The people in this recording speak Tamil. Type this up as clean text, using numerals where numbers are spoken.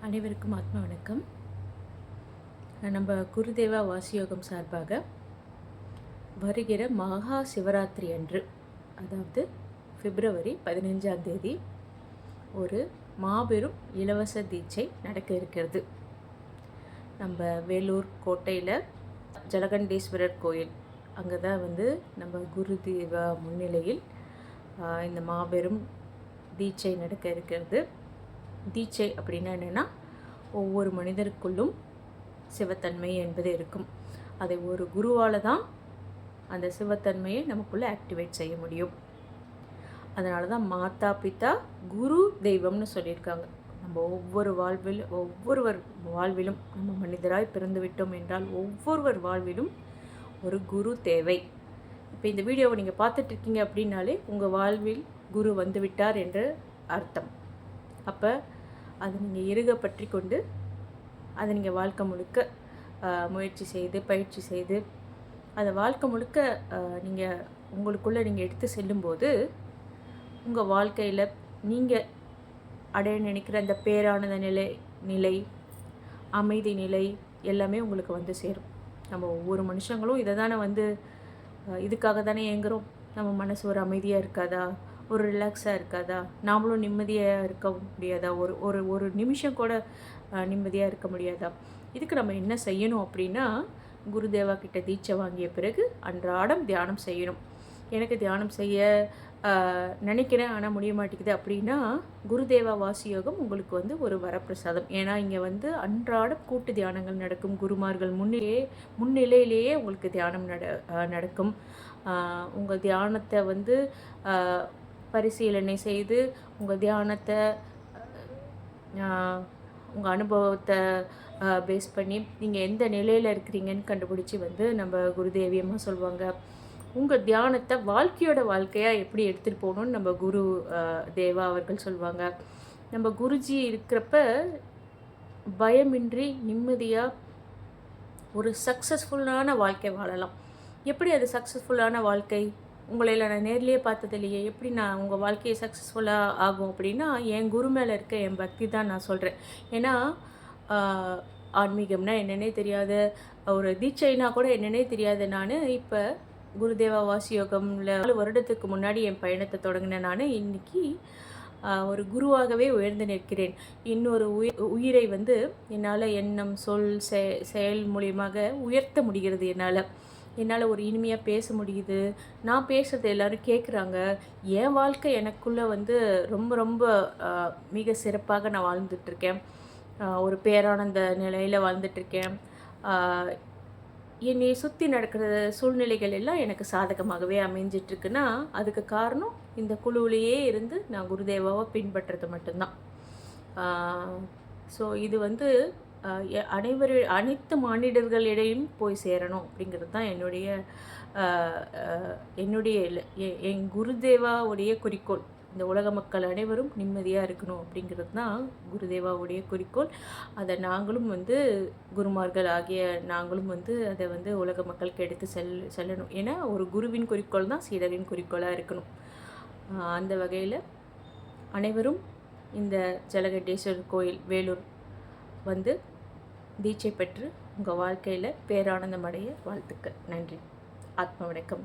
அனைவருக்கும் ஆத்ம வணக்கம். நம்ம குருதேவா வாசியோகம் சார்பாக வருகிற மகா சிவராத்திரி அன்று, அதாவது பிப்ரவரி 15ஆம் தேதி, ஒரு மாபெரும் இலவச தீட்சை நடக்க இருக்கிறது. நம்ம வேலூர் கோட்டையில் ஜலகண்டேஸ்வரர் கோயில், அங்கே தான் நம்ம குருதேவா முன்னிலையில் இந்த மாபெரும் தீட்சை நடக்க இருக்கிறது. தீட்சை அப்படின்னா என்னென்னா, ஒவ்வொரு மனிதருக்குள்ளும் சிவத்தன்மை என்பது இருக்கும். அதை ஒரு குருவால் தான் அந்த சிவத்தன்மையை நமக்குள்ளே ஆக்டிவேட் செய்ய முடியும். அதனால தான் மாதா பிதா குரு தெய்வம்னு சொல்லியிருக்காங்க. நம்ம ஒவ்வொருவர் வாழ்விலும் நம்ம மனிதராய் பிறந்து விட்டோம் என்றால் ஒவ்வொருவர் வாழ்விலும் ஒரு குரு தேவை. இப்போ இந்த வீடியோவை நீங்கள் பார்த்துட்ருக்கீங்க அப்படின்னாலே உங்கள் வாழ்வில் குரு வந்து விட்டார் என்று அர்த்தம். அப்போ அதை நீங்கள் இறுக பற்றி கொண்டு அதை நீங்கள் வாழ்க்கை முழுக்க முயற்சி செய்து பயிற்சி செய்து அதை வாழ்க்கை முழுக்க நீங்கள் உங்களுக்குள்ளே நீங்கள் எடுத்து செல்லும்போது உங்கள் வாழ்க்கையில் நீங்கள் அடைய நினைக்கிற அந்த பேரானந்த நிலை அமைதி நிலை எல்லாமே உங்களுக்கு வந்து சேரும். நம்ம ஒவ்வொரு மனுஷங்களும் இதை தானே இதுக்காக தானே ஏங்குறோம். நம்ம மனசு ஒரு அமைதியாக இருக்காதா, ஒரு ரிலாக்ஸாக இருக்காதா, நாமளும் நிம்மதியாக இருக்க முடியாதா, ஒரு ஒரு நிமிஷம் கூட நிம்மதியாக இருக்க முடியாதா? இதுக்கு நம்ம என்ன செய்யணும் அப்படின்னா, குருதேவா கிட்ட தீட்சை வாங்கிய பிறகு அன்றாடம் தியானம் செய்யணும். எனக்கு தியானம் செய்ய நினைக்கிறேன், ஆனால் முடிய மாட்டேங்குது அப்படின்னா, குருதேவா வாசியோகம் உங்களுக்கு ஒரு வரப்பிரசாதம். ஏன்னா இங்கே அன்றாடம் கூட்டு தியானங்கள் நடக்கும். குருமார்கள் முன்னிலையிலேயே உங்களுக்கு தியானம் நடக்கும். உங்கள் தியானத்தை பரிசீலனை செய்து உங்கள் தியானத்தை உங்கள் அனுபவத்தை பேஸ் பண்ணி நீங்கள் எந்த நிலையில் இருக்கிறீங்கன்னு கண்டுபிடிச்சி நம்ம குருதேவியமாக சொல்லுவாங்க. உங்கள் தியானத்தை வாழ்க்கையாக எப்படி எடுத்துகிட்டு போகணுன்னு நம்ம குரு தேவா அவர்கள் சொல்லுவாங்க. நம்ம குருஜி இருக்கிறப்ப பயமின்றி நிம்மதியாக ஒரு சக்ஸஸ்ஃபுல்லான வாழ்க்கை வாழலாம். எப்படி அது சக்ஸஸ்ஃபுல்லான வாழ்க்கை? உங்களையில் நான் நேர்லேயே பார்த்தது இல்லையே, எப்படி நான் உங்கள் வாழ்க்கையை சக்ஸஸ்ஃபுல்லாக ஆகும் அப்படின்னா, என் குரு மேலே இருக்க என் பக்தி தான் நான் சொல்கிறேன். ஏன்னா ஆன்மீகம்னா என்னென்னே தெரியாது, ஒரு தீட்சைனா கூட என்னென்னே தெரியாது. நான் இப்போ குருதேவா வாசியோகமில் 4 வருடத்துக்கு முன்னாடி என் பயணத்தை தொடங்கினேன். நான் இன்றைக்கி ஒரு குருவாகவே உயர்ந்து நிற்கிறேன். இன்னொரு உயிரை என்னால் எண்ணம் சொல் செயல் மூலியமாக உயர்த்த முடிகிறது. என்னால் ஒரு இனிமையாக பேச முடியுது. நான் பேசுகிறது எல்லோரும் கேட்குறாங்க. என் வாழ்க்கை எனக்குள்ளே ரொம்ப ரொம்ப மிக சிறப்பாக நான் வாழ்ந்துட்டுருக்கேன். ஒரு பேரானந்த நிலையில் வாழ்ந்துட்டுருக்கேன். என்னை சுற்றி நடக்கிற சூழ்நிலைகள் எல்லாம் எனக்கு சாதகமாகவே அமைஞ்சிட்ருக்குன்னா அதுக்கு காரணம் இந்த குழுவிலேயே இருந்து நான் குருதேவாவை பின்பற்றுறது மட்டும்தான். ஸோ இது அனைத்து மானிடர்களிடையும் போய் சேரணும் அப்படிங்கிறது தான் என்னுடைய என் குருதேவாவுடைய குறிக்கோள். இந்த உலக மக்கள் அனைவரும் நிம்மதியாக இருக்கணும் அப்படிங்கிறது தான் குருதேவாவுடைய குறிக்கோள். அதை நாங்களும் குருமார்கள் ஆகிய நாங்களும் அதை உலக மக்களுக்கு எடுத்து செல்லணும். ஏன்னா ஒரு குருவின் குறிக்கோள் தான் சீடரின் குறிக்கோளாக இருக்கணும். அந்த வகையில் அனைவரும் இந்த ஜலகண்டேஸ்வரர் கோயில் வேலூர் தீட்சை பெற்று உங்கள் வாழ்க்கையில் பேரானந்தம் அடைய வாழ்த்துக்கள். நன்றி. ஆத்ம வணக்கம்.